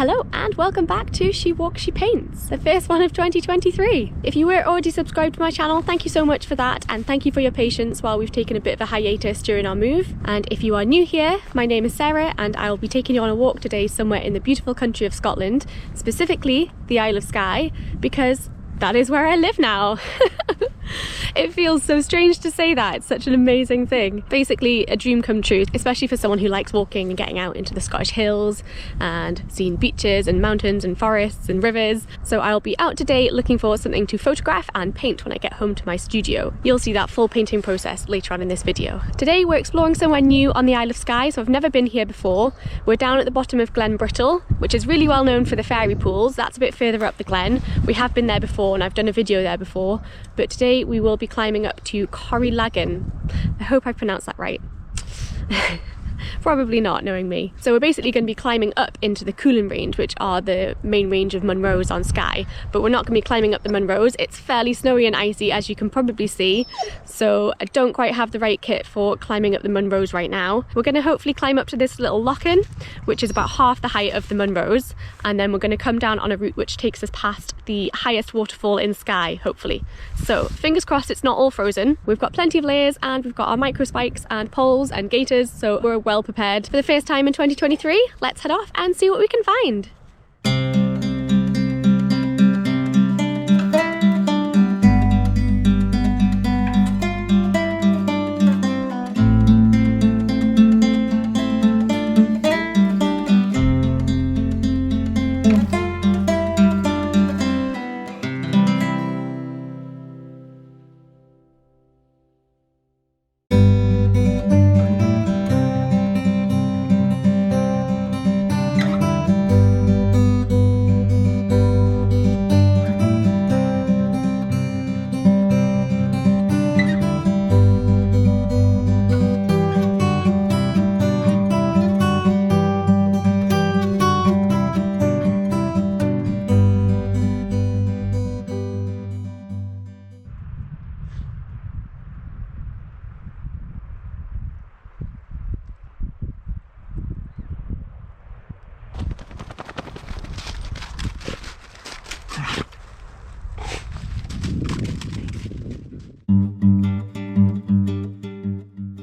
Hello and welcome back to She Walks, She Paints, the first one of 2023. If you were already subscribed to my channel, thank you so much for that, and thank you for your patience while we've taken a bit of a hiatus during our move. And if you are new here, my name is Sarah and I will be taking you on a walk today somewhere in the beautiful country of Scotland, specifically the Isle of Skye, because that is where I live now. It feels so strange to say that, it's such an amazing thing. Basically a dream come true, especially for someone who likes walking and getting out into the Scottish hills and seeing beaches and mountains and forests and rivers. So I'll be out today looking for something to photograph and paint when I get home to my studio. You'll see that full painting process later on in this video. Today we're exploring somewhere new on the Isle of Skye, so I've never been here before. We're down at the bottom of Glen Brittle, which is really well known for the fairy pools. That's a bit further up the glen. We have been there before and I've done a video there before, but today we will be climbing up to Coire Lagan. I hope I pronounced that right. Probably not, knowing me. So we're basically going to be climbing up into the Coire range, which are the main range of Munros on Skye, but we're not going to be climbing up the Munros. It's fairly snowy and icy, as you can probably see, so I don't quite have the right kit for climbing up the Munros right now. We're going to hopefully climb up to this little lochan, which is about half the height of the Munros, and then we're going to come down on a route which takes us past the highest waterfall in Skye, hopefully. So fingers crossed it's not all frozen. We've got plenty of layers and we've got our micro spikes and poles and gaiters, so we're well prepared for the first time in 2023. Let's head off and see what we can find.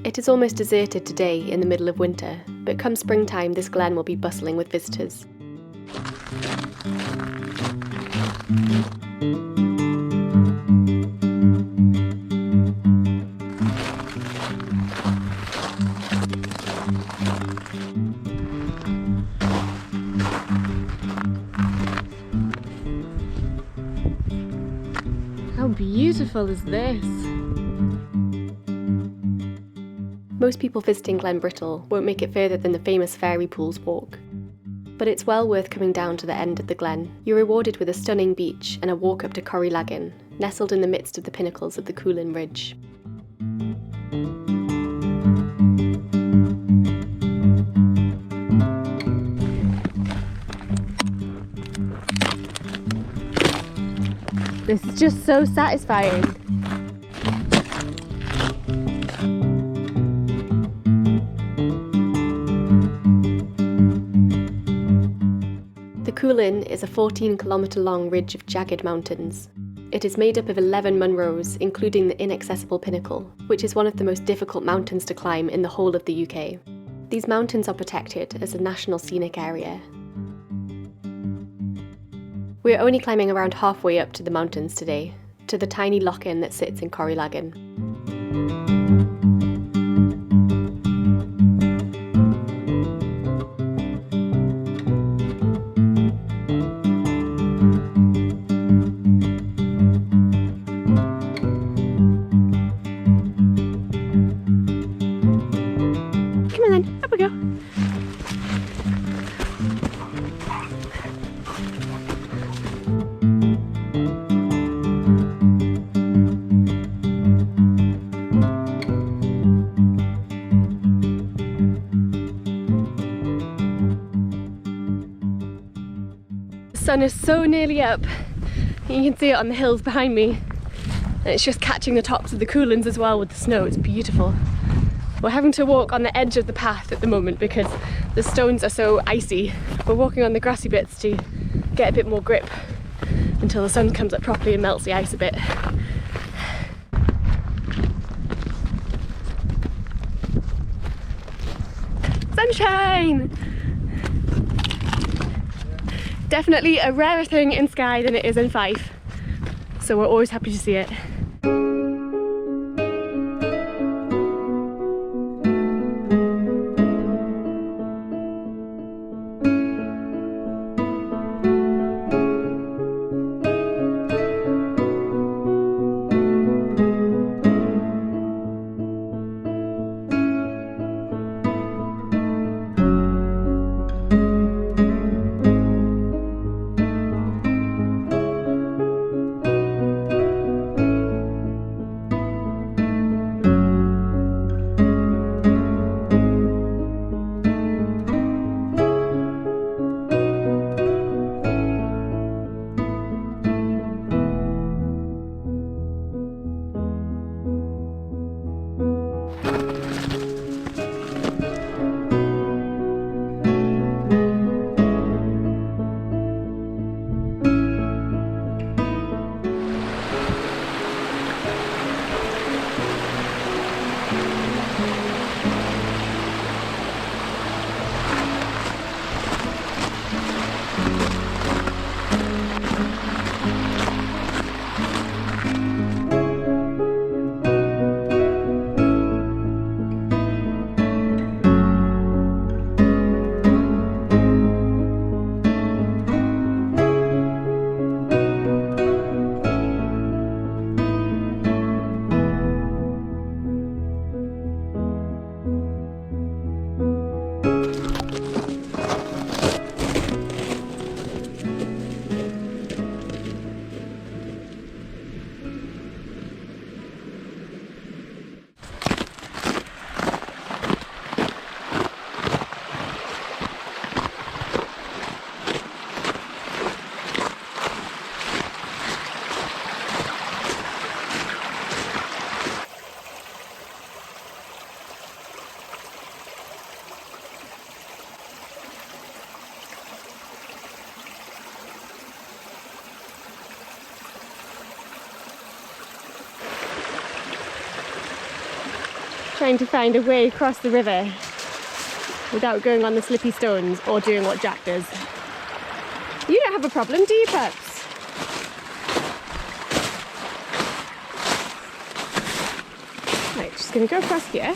It is almost deserted today in the middle of winter, but come springtime this glen will be bustling with visitors. How beautiful is this? Most people visiting Glen Brittle won't make it further than the famous Fairy Pools walk. But it's well worth coming down to the end of the glen. You're rewarded with a stunning beach and a walk up to Coire Lagan, nestled in the midst of the pinnacles of the Coire Ridge. This is just so satisfying. The Coire is a 14-kilometre long ridge of jagged mountains. It is made up of 11 Munros, including the inaccessible pinnacle, which is one of the most difficult mountains to climb in the whole of the UK. These mountains are protected as a national scenic area. We are only climbing around halfway up to the mountains today, to the tiny lochan that sits in Coire Lagan. Up we go. The sun is so nearly up. You can see it on the hills behind me. And it's just catching the tops of the Coire as well with the snow. It's beautiful. We're having to walk on the edge of the path at the moment because the stones are so icy. We're walking on the grassy bits to get a bit more grip until the sun comes up properly and melts the ice a bit. Sunshine! Definitely a rarer thing in Skye than it is in Fife, so we're always happy to see it. Trying to find a way across the river without going on the slippy stones or doing what Jack does. You don't have a problem, do you, pups? Right, just gonna go across here.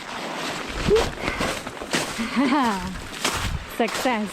Success.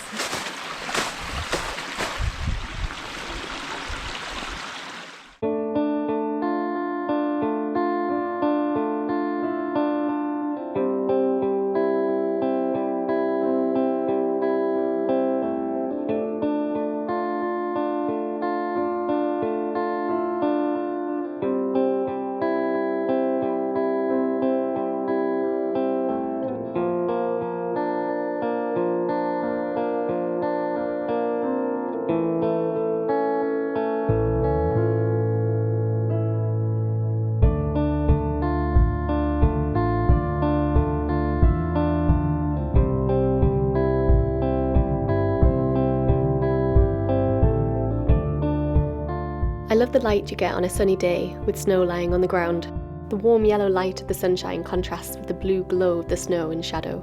I love the light you get on a sunny day with snow lying on the ground. The warm yellow light of the sunshine contrasts with the blue glow of the snow in shadow.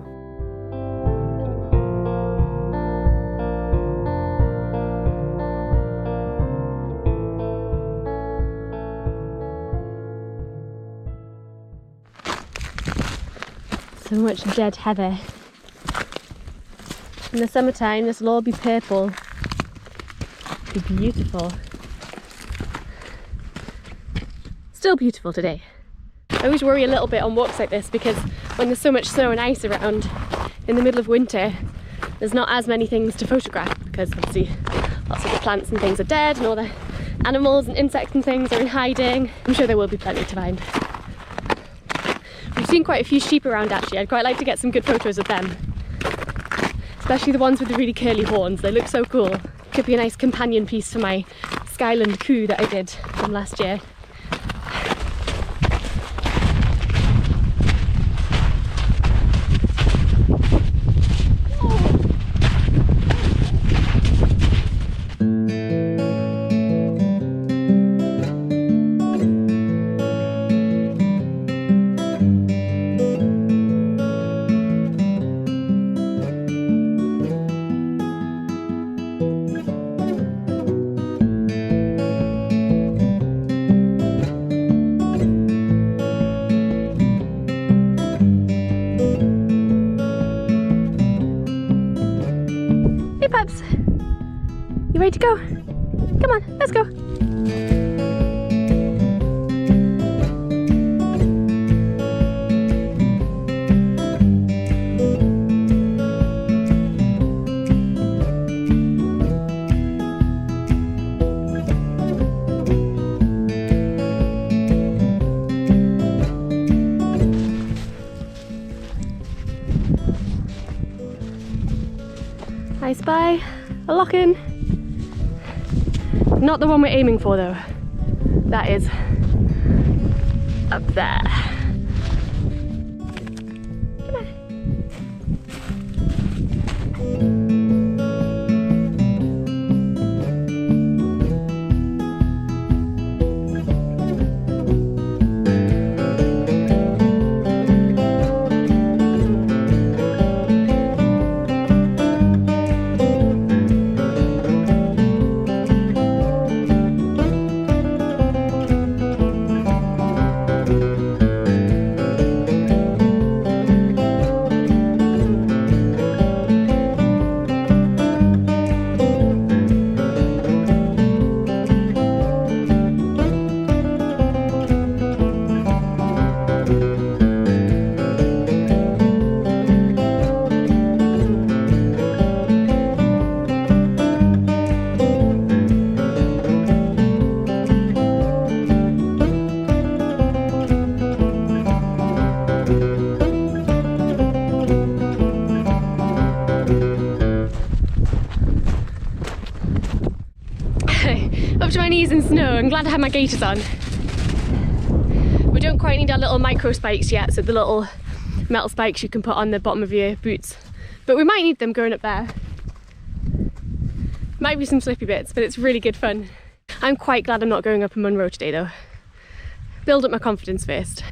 So much dead heather. In the summertime this will all be purple. It'll be beautiful. Still beautiful today. I always worry a little bit on walks like this because when there's so much snow and ice around in the middle of winter, there's not as many things to photograph because obviously lots of the plants and things are dead and all the animals and insects and things are in hiding. I'm sure there will be plenty to find. We've seen quite a few sheep around actually. I'd quite like to get some good photos of them. Especially the ones with the really curly horns. They look so cool. Could be a nice companion piece for my Skyland coup that I did from last year. pups. You ready to go? Come on, let's go. I spy a lochan. Not the one we're aiming for though. That is up there. Come on. Up to my knees in snow. I'm glad I had my gaiters on. We don't quite need our little micro spikes yet, so the little metal spikes you can put on the bottom of your boots. But we might need them going up there. Might be some slippy bits, but it's really good fun. I'm quite glad I'm not going up a Munro today though. Build up my confidence first.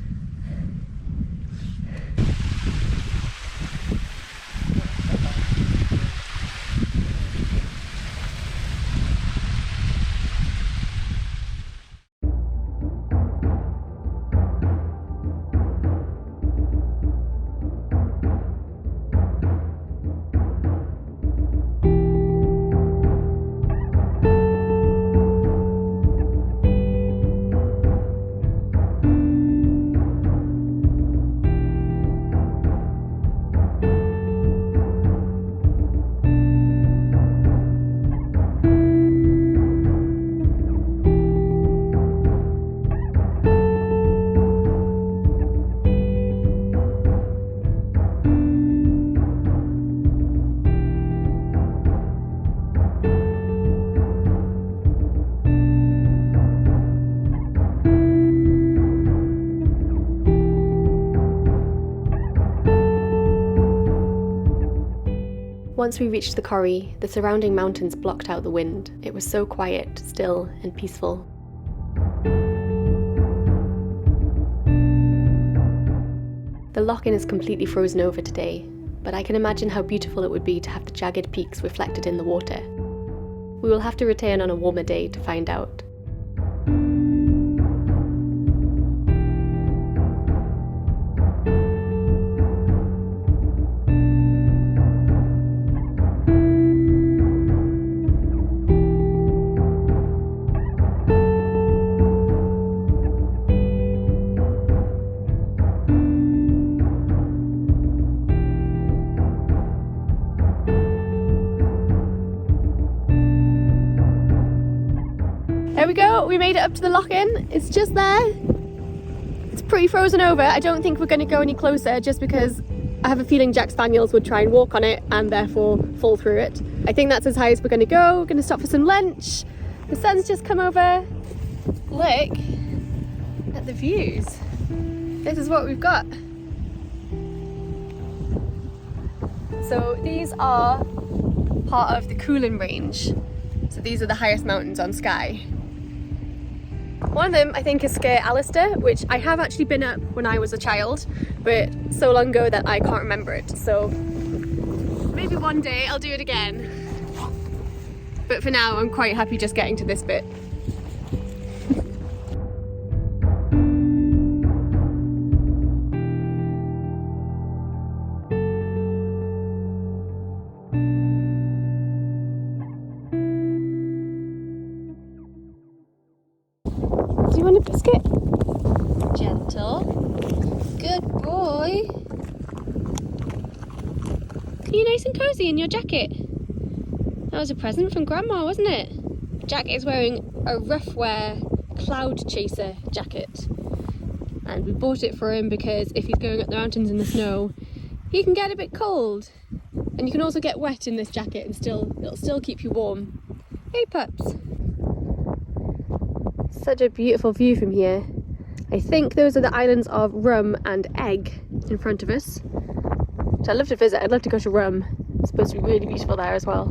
Once we reached the Coire, the surrounding mountains blocked out the wind. It was so quiet, still, and peaceful. The lochan is completely frozen over today, but I can imagine how beautiful it would be to have the jagged peaks reflected in the water. We will have to return on a warmer day to find out. There we go, we made it up to the lochan. It's just there. It's pretty frozen over. I don't think we're going to go any closer just because I have a feeling Jack Spaniels would try and walk on it and therefore fall through it. I think that's as high as we're going to go. We're going to stop for some lunch. The sun's just come over. Look at the views. This is what we've got. So these are part of the Coire range. So these are the highest mountains on Skye. One of them I think is Coire Lagan, which I have actually been up when I was a child, but so long ago that I can't remember it. So maybe one day I'll do it again. But for now I'm quite happy just getting to this bit. you want a biscuit? Gentle. Good boy. Are you nice and cozy in your jacket? That was a present from Grandma, wasn't it? Jack is wearing a rough wear cloud chaser jacket. And we bought it for him because if he's going up the mountains in the snow, he can get a bit cold. And you can also get wet in this jacket and it'll still keep you warm. Hey pups! Such a beautiful view from here. I think those are the islands of Rum and Egg in front of us. Which I'd love to visit. I'd love to go to Rum. It's supposed to be really beautiful there as well.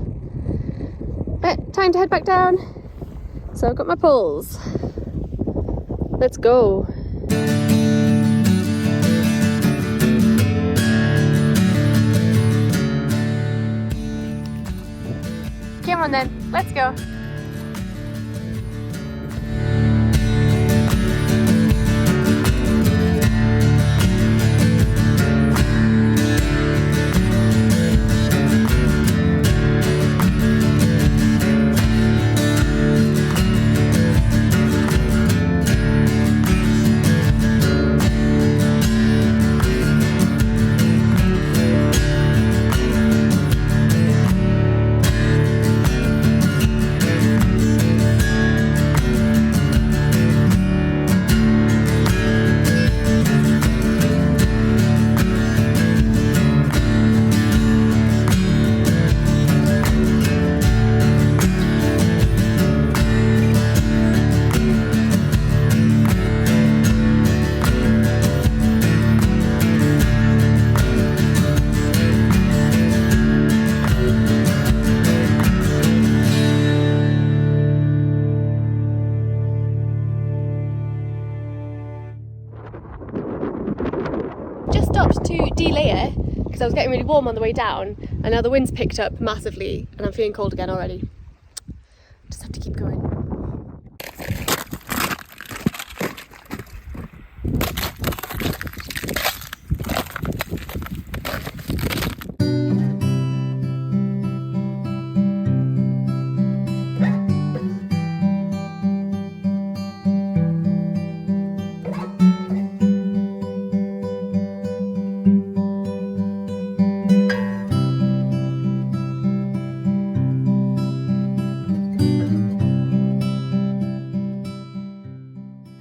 But time to head back down. So I've got my poles. Let's go. Come on then, let's go. Stopped to de-layer because I was getting really warm on the way down, and now the wind's picked up massively and I'm feeling cold again already. Just have to keep going.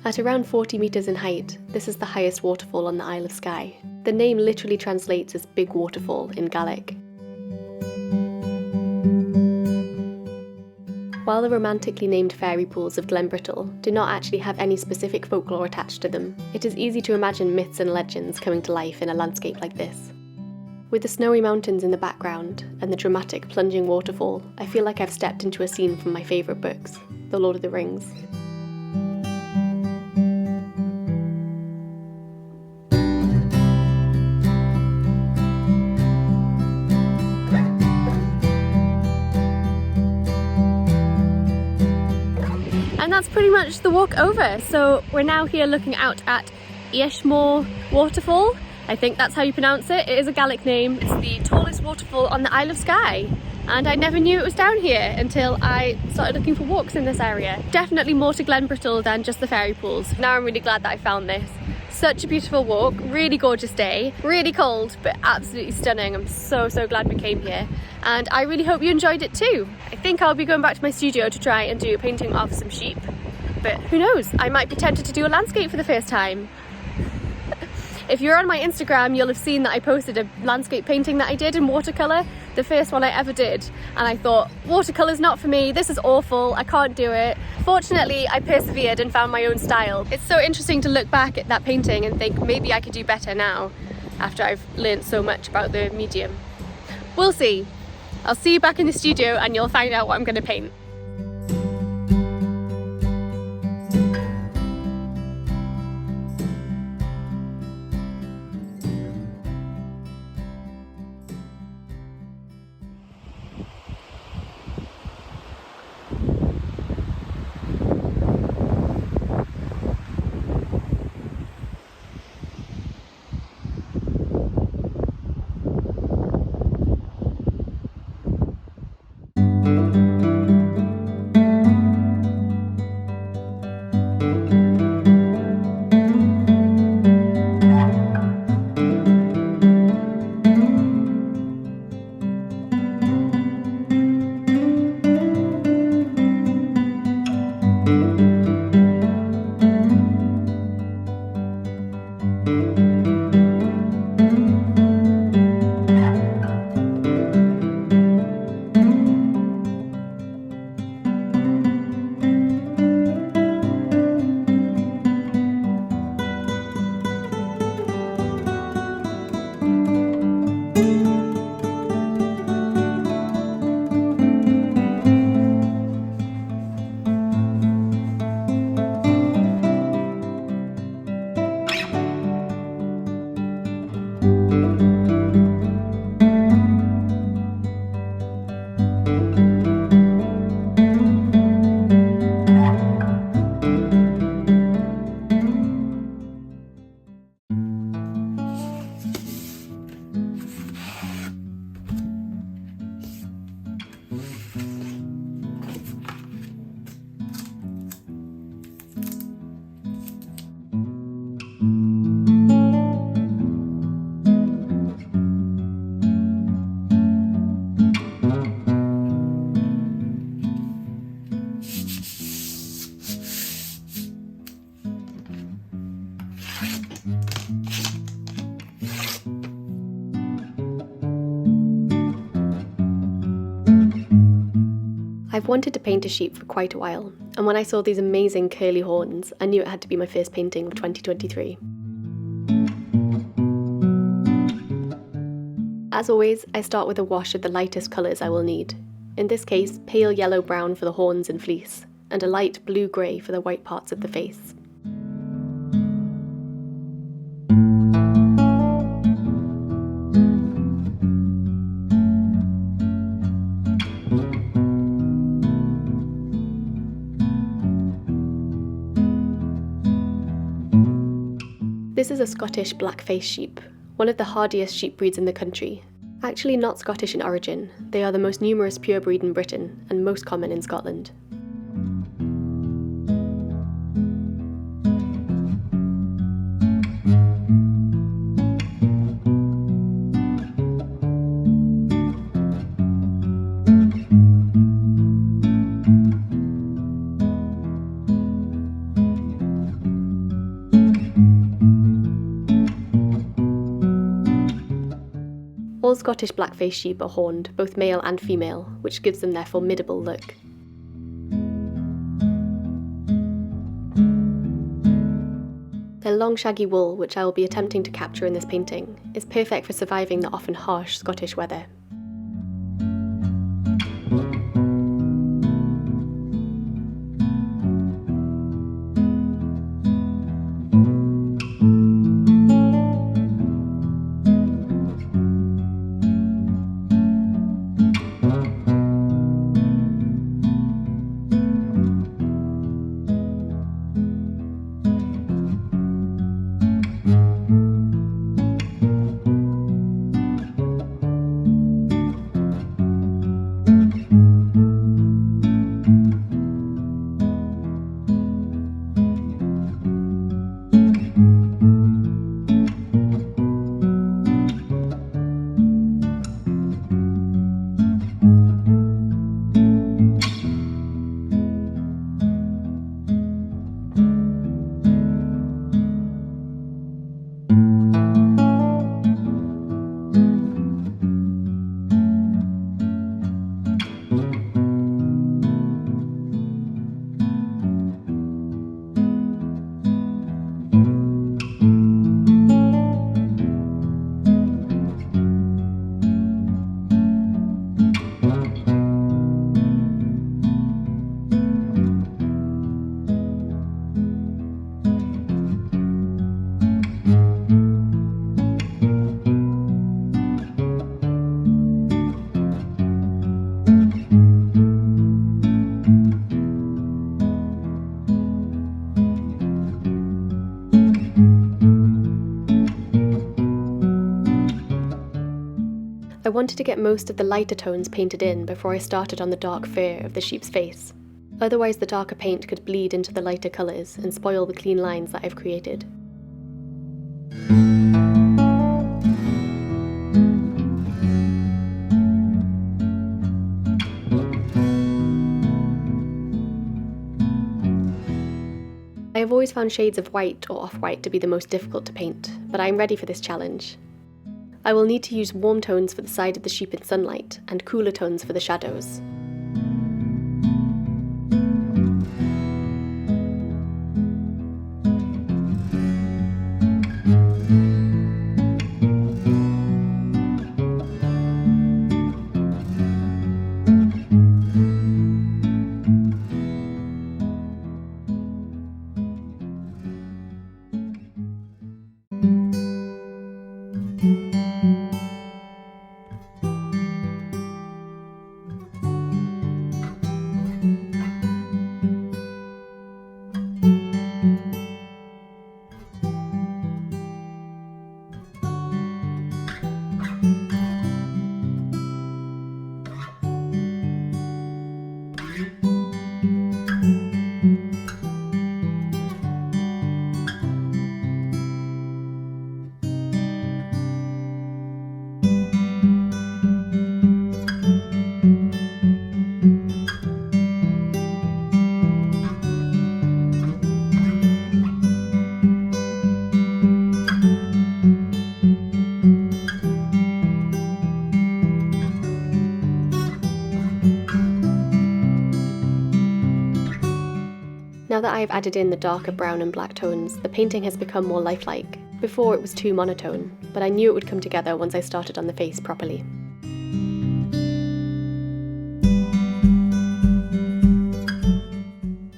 At around 40 metres in height, this is the highest waterfall on the Isle of Skye. The name literally translates as Big Waterfall in Gaelic. While the romantically named fairy pools of Glen Brittle do not actually have any specific folklore attached to them, it is easy to imagine myths and legends coming to life in a landscape like this. With the snowy mountains in the background and the dramatic plunging waterfall, I feel like I've stepped into a scene from my favourite books, The Lord of the Rings. And that's pretty much the walk over. So we're now here looking out at Ep44 Waterfall. I think that's how you pronounce it. It is a Gaelic name. It's the tallest waterfall on the Isle of Skye. And I never knew it was down here until I started looking for walks in this area. Definitely more to Glen Brittle than just the fairy pools. Now I'm really glad that I found this. Such a beautiful walk, really gorgeous day, really cold, but absolutely stunning. I'm so glad we came here. And I really hope you enjoyed it too. I think I'll be going back to my studio to try and do a painting of some sheep. But who knows, I might be tempted to do a landscape for the first time. If you're on my Instagram, you'll have seen that I posted a landscape painting that I did in watercolour, the first one I ever did. And I thought, watercolour's not for me, this is awful, I can't do it. Fortunately, I persevered and found my own style. It's so interesting to look back at that painting and think maybe I could do better now, after I've learnt so much about the medium. We'll see. I'll see you back in the studio and you'll find out what I'm going to paint. I've wanted to paint a sheep for quite a while, and when I saw these amazing curly horns, I knew it had to be my first painting of 2023. As always, I start with a wash of the lightest colours I will need. In this case, pale yellow-brown for the horns and fleece, and a light blue-grey for the white parts of the face. This is a Scottish black-faced sheep, one of the hardiest sheep breeds in the country. Actually not Scottish in origin, they are the most numerous pure breed in Britain and most common in Scotland. All Scottish black-faced sheep are horned, both male and female, which gives them their formidable look. Their long shaggy wool, which I will be attempting to capture in this painting, is perfect for surviving the often harsh Scottish weather. I wanted to get most of the lighter tones painted in before I started on the dark fur of the sheep's face. Otherwise the darker paint could bleed into the lighter colours and spoil the clean lines that I've created. I have always found shades of white or off-white to be the most difficult to paint, but I am ready for this challenge. I will need to use warm tones for the side of the sheep in sunlight and cooler tones for the shadows. that I've added in the darker brown and black tones, the painting has become more lifelike. Before it was too monotone, but I knew it would come together once I started on the face properly.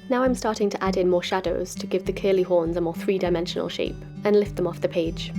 Now I'm starting to add in more shadows to give the curly horns a more three-dimensional shape and lift them off the page.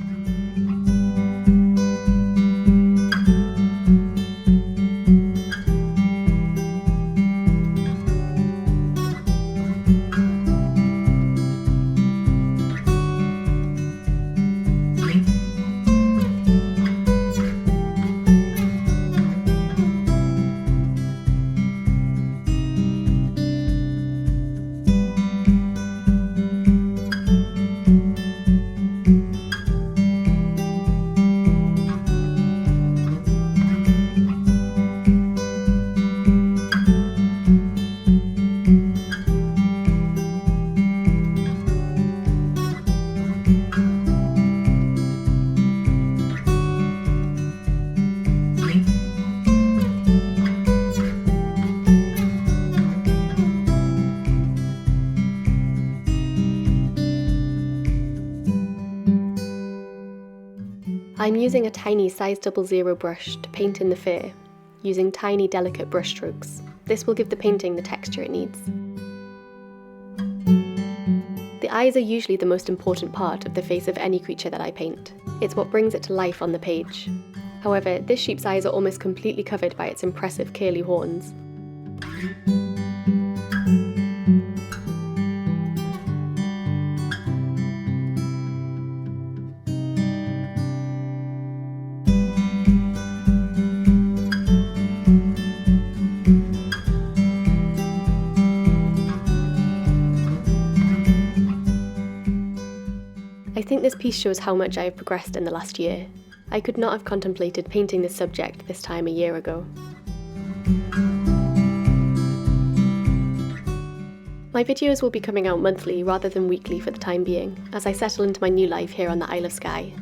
I'm using a tiny size 00 brush to paint in the fur, using tiny delicate brush strokes. This will give the painting the texture it needs. The eyes are usually the most important part of the face of any creature that I paint. It's what brings it to life on the page. However, this sheep's eyes are almost completely covered by its impressive curly horns. I think this piece shows how much I have progressed in the last year. I could not have contemplated painting this subject this time a year ago. My videos will be coming out monthly rather than weekly for the time being, as I settle into my new life here on the Isle of Skye.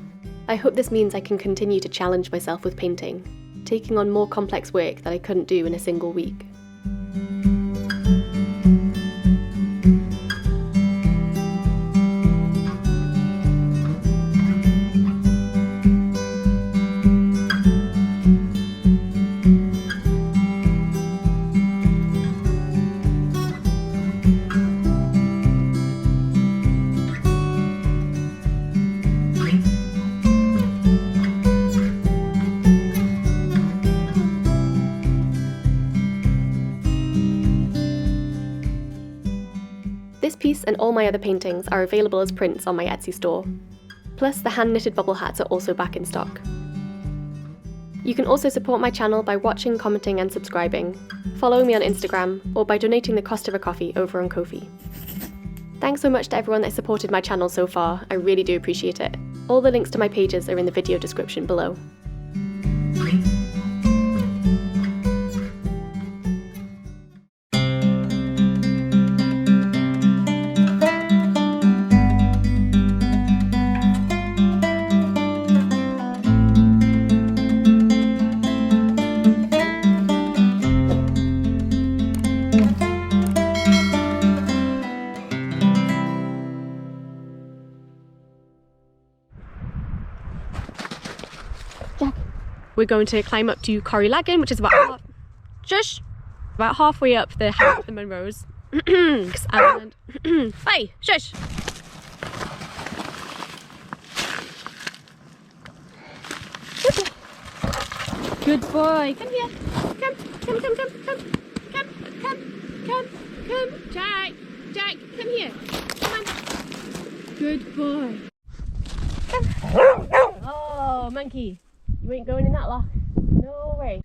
I hope this means I can continue to challenge myself with painting, taking on more complex work that I couldn't do in a single week. This piece and all my other paintings are available as prints on my Etsy store. Plus, the hand-knitted bubble hats are also back in stock. You can also support my channel by watching, commenting and subscribing, following me on Instagram, or by donating the cost of a coffee over on Ko-fi. Thanks so much to everyone that supported my channel so far, I really do appreciate it. All the links to my pages are in the video description below. Jack. We're going to climb up to Coire Lagan, which is about about halfway up the height of the Munros. And hey, shush! Good boy. Come here. Come. Jack, come here. Come on. Good boy. Come. Oh, monkey. You ain't going in that lock. No way.